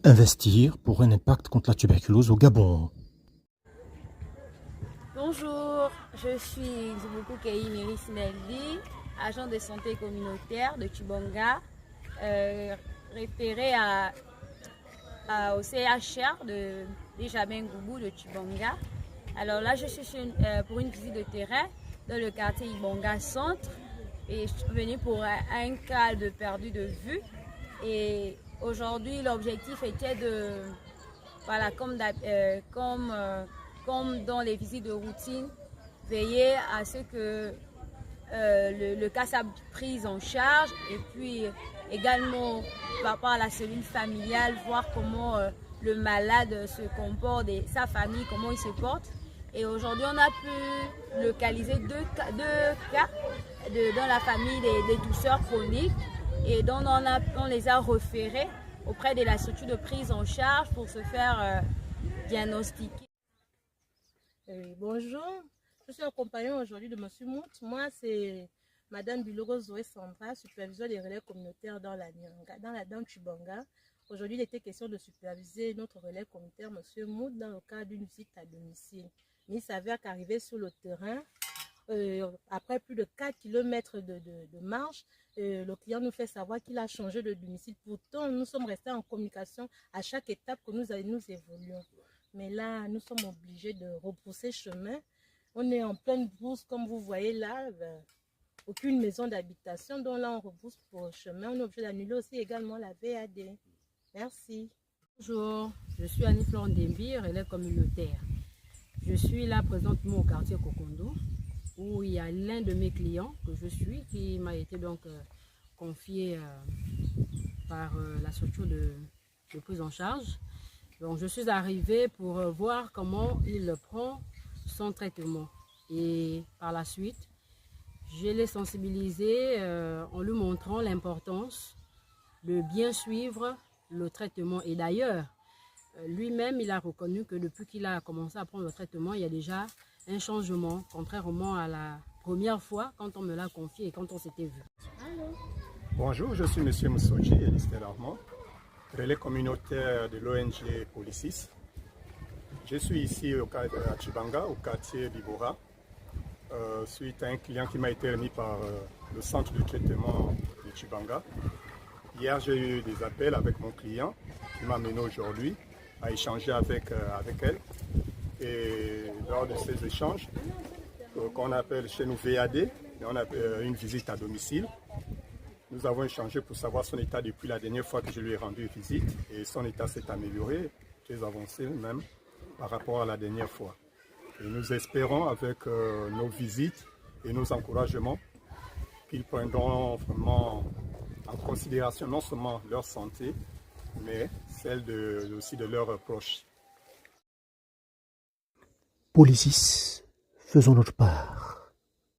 Investir pour un impact contre la tuberculose au Gabon. Bonjour, je suis Zoubuku Kei Miris Neldi, agent de santé communautaire de Tchibonga, référé au CHR de Benjamin Goubou de Tchibonga. Alors là, je suis pour une visite de terrain dans le quartier Ibonga Centre et je suis venue pour un cas de perdu de vue. Et aujourd'hui, l'objectif était de, voilà, comme dans les visites de routine, veiller à ce que le cas soit pris en charge et puis également par rapport à la cellule familiale, voir comment le malade se comporte et sa famille, comment il se porte. Et aujourd'hui, on a pu localiser deux cas dans la famille des douceurs chroniques et donc on les a référés auprès de la structure de prise en charge pour se faire diagnostiquer. Bonjour, je suis accompagnée aujourd'hui de M. Mout. Moi, c'est Mme Biloro Zoé Sandra, superviseure des relais communautaires dans la Tchibonga. Aujourd'hui, il était question de superviser notre relais communautaire, M. Mout, dans le cadre d'une visite à domicile. Mais il s'avère qu'arrivé sur le terrain, après plus de 4 km de marche, le client nous fait savoir qu'il a changé de domicile. Pourtant, nous sommes restés en communication à chaque étape que nous évoluons. Mais là, nous sommes obligés de repousser chemin. On est en pleine brousse, comme vous voyez là, aucune maison d'habitation. Donc là, on repousse pour chemin. On est obligé d'annuler aussi également la VAD. Merci. Bonjour, je suis Annie-Flore Ndembi, relais communautaire. Je suis là présentement au quartier Kokondo, où il y a l'un de mes clients que je suis, qui m'a été donc confié par la structure de prise en charge. Donc je suis arrivée pour voir comment il prend son traitement. Et par la suite, je l'ai sensibilisé en lui montrant l'importance de bien suivre le traitement. Et d'ailleurs, lui-même, il a reconnu que depuis qu'il a commencé à prendre le traitement, il y a déjà un changement, contrairement à la première fois quand on me l'a confié et quand on s'était vu. Allô. Bonjour, je suis M. Moussoji, Elistel Armand, relais communautaire de l'ONG Policis. Je suis ici à Tchibonga, au quartier Bibora, suite à un client qui m'a été remis par le centre de traitement de Tchibonga. Hier, j'ai eu des appels avec mon client qui m'a amené aujourd'hui à échanger avec elle. Et lors de ces échanges, qu'on appelle chez nous VAD, on a une visite à domicile. Nous avons échangé pour savoir son état depuis la dernière fois que je lui ai rendu visite. Et son état s'est amélioré, très avancé même, par rapport à la dernière fois. Et nous espérons avec nos visites et nos encouragements qu'ils prendront vraiment en considération non seulement leur santé, mais celle aussi de leurs proches. Policis, faisons notre part.